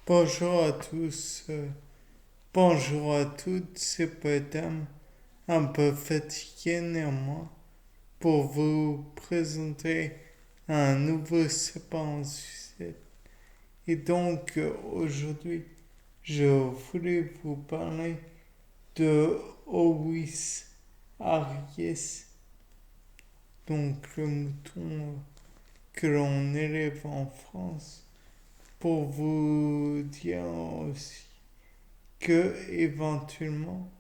Bonjour à tous, bonjour à toutes, c'est Potam, un peu fatigué néanmoins, pour vous présenter un nouveau sapin en sucette. Et donc aujourd'hui, je voulais vous parler de Ovis Aries, donc le mouton que l'on élève en France, pour vous dire aussi que éventuellement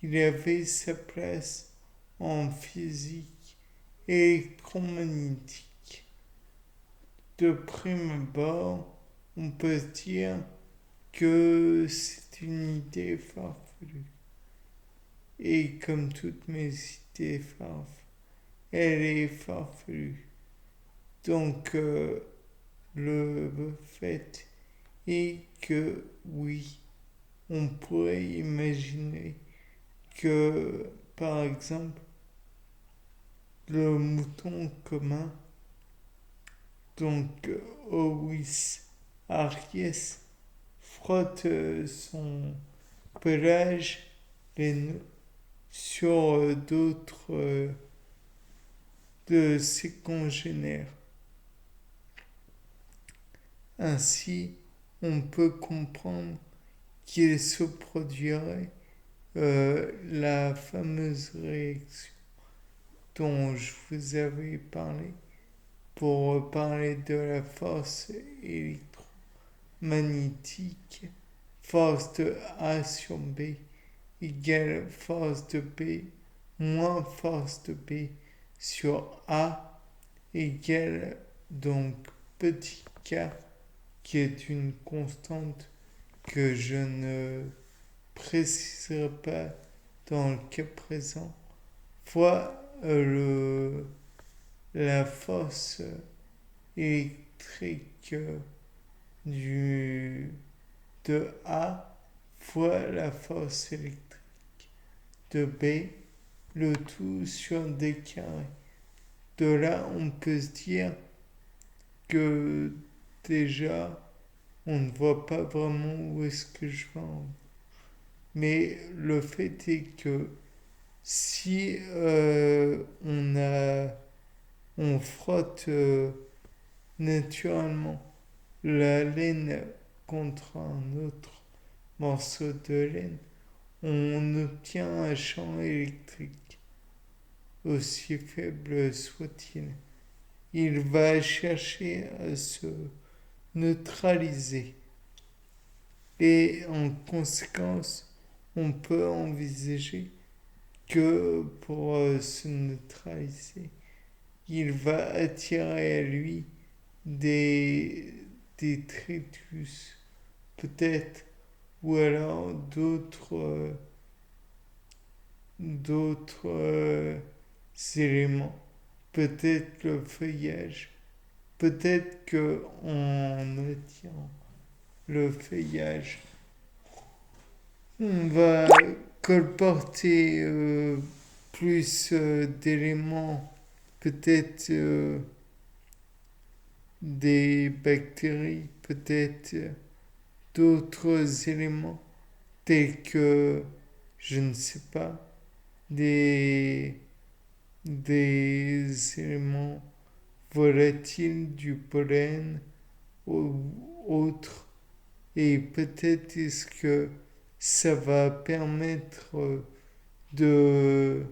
il avait sa place en physique électromagnétique. De prime abord, on peut se dire que c'est une idée farfelue. Et comme toutes mes idées farfelues, elle est farfelue. Donc le fait est que oui, on pourrait imaginer que, par exemple, le mouton commun, donc Ovis aries, frotte son pelage laineux sur d'autres de ses congénères. Ainsi, on peut comprendre qu'il se produirait la fameuse réaction dont je vous avais parlé pour parler de la force électromagnétique. Force de A sur B égale force de B moins force de B sur A égale donc petit k, qui est une constante que je ne préciserai pas dans le cas présent, fois la force électrique du, de A fois la force électrique de B, le tout sur D carré. De là, on peut se dire que déjà, on ne voit pas vraiment où est-ce que je vais en. Mais le fait est que si on frotte naturellement la laine contre un autre morceau de laine, on obtient un champ électrique, aussi faible soit-il. Il va chercher à se neutraliser. Et en conséquence, on peut envisager que pour se neutraliser, il va attirer à lui des détritus, peut-être, ou alors d'autres éléments, peut-être le feuillage, peut-être que en attirant le feuillage, on va colporter plus d'éléments, peut-être des bactéries, peut-être d'autres éléments tels que, je ne sais pas, des, des éléments volatiles, du pollen ou autres. Et peut-être est-ce que ça va permettre de,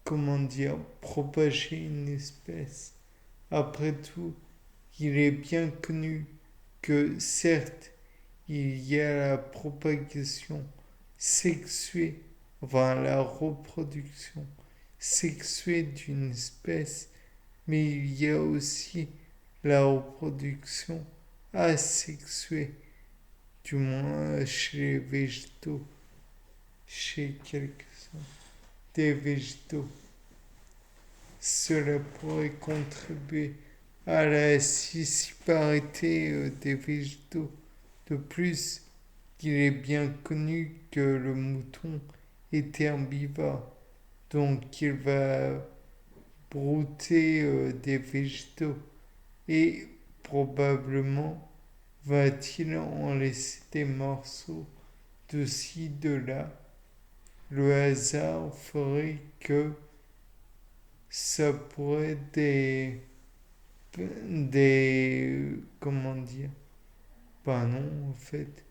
comment dire, propager une espèce. Après tout, il est bien connu que certes, il y a la propagation sexuée, enfin la reproduction sexuée d'une espèce, mais il y a aussi la reproduction asexuée, du moins chez les végétaux, chez quelques-uns des végétaux. Cela pourrait contribuer à la scisparité des végétaux. De plus, il est bien connu que le mouton est herbivore, donc il va brouter des végétaux et probablement Va-t-il en laisser des morceaux de ci, de là? Le hasard ferait que ça pourrait être comment dire? Bah non, en fait,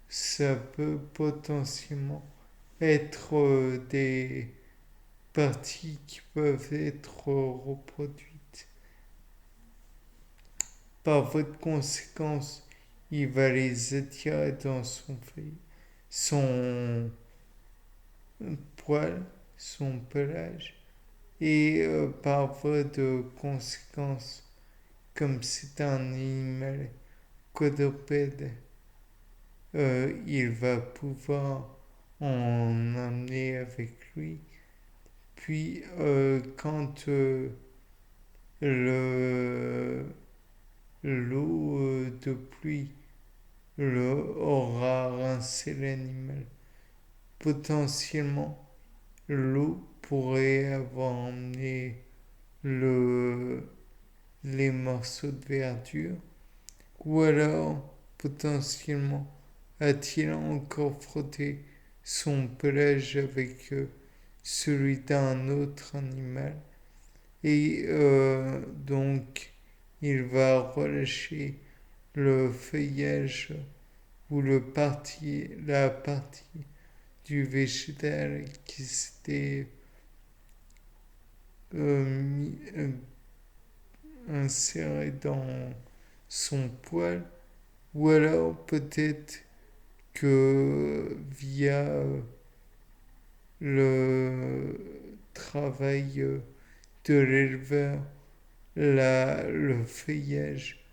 ça peut potentiellement être des parties qui peuvent être reproduites. Par votre conséquence, il va les attirer dans son poil, son pelage, et par voie de conséquence, comme c'est un animal quadrupède, il va pouvoir en amener avec lui. Puis quand le l'eau de pluie aura rincé l'animal, potentiellement l'eau pourrait avoir emmené les morceaux de verdure, ou alors potentiellement a-t-il encore frotté son pelage avec celui d'un autre animal et donc il va relâcher le feuillage ou la partie du végétal qui s'était inséré dans son poil, ou alors peut-être que via le travail de l'éleveur, le feuillage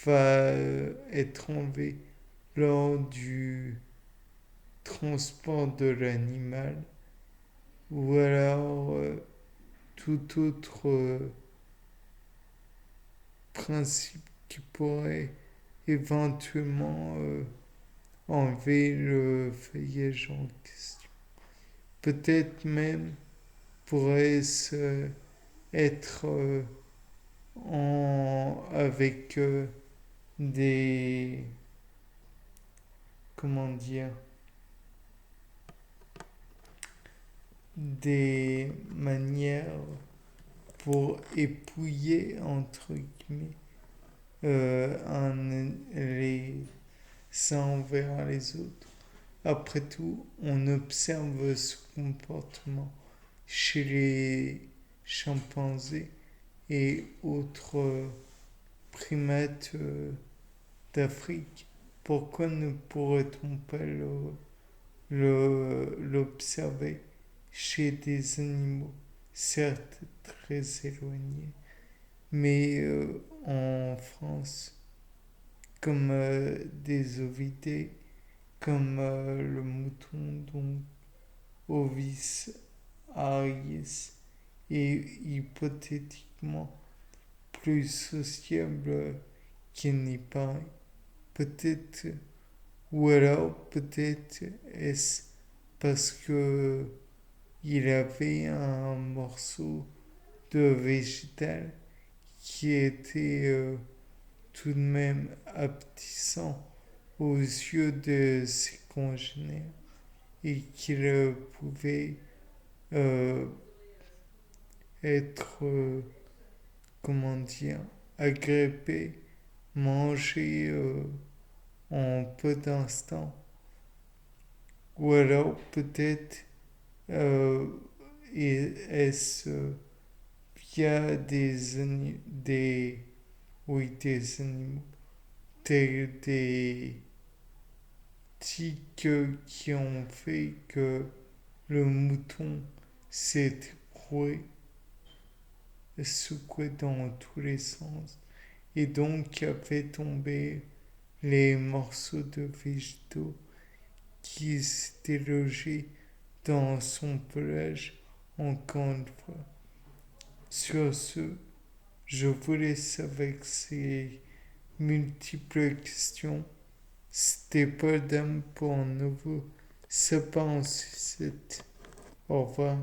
va être enlevé lors du transport de l'animal, ou alors tout autre principe qui pourrait éventuellement enlever le feuillage en question. Peut-être même pourrait-ce être avec des, comment dire, des manières pour épouiller, entre guillemets, les uns envers les autres. Après tout, on observe ce comportement chez les chimpanzés et autres primates d'Afrique. Pourquoi ne pourrait-on pas l'observer chez des animaux, certes très éloignés, mais en France, comme des ovidés, comme le mouton, donc Ovis aries, est hypothétiquement plus sociable qu'il n'y paraît. Peut-être, ou alors peut-être est-ce parce que il avait un morceau de végétal qui était tout de même appétissant aux yeux de ses congénères et qu'il pouvait euh, être, comment dire, agrippé, mangé en peu d'instants. Ou alors peut-être euh, est-ce via des animaux, des tiques qui ont fait que le mouton s'est ébroué, secoué dans tous les sens, et donc a fait tomber les morceaux de végétaux qui s'étaient logés dans son pelage encore une fois. Sur ce, je vous laisse avec ces multiples questions. C'était Paul Dame pour un nouveau sapin en sucette. Au revoir.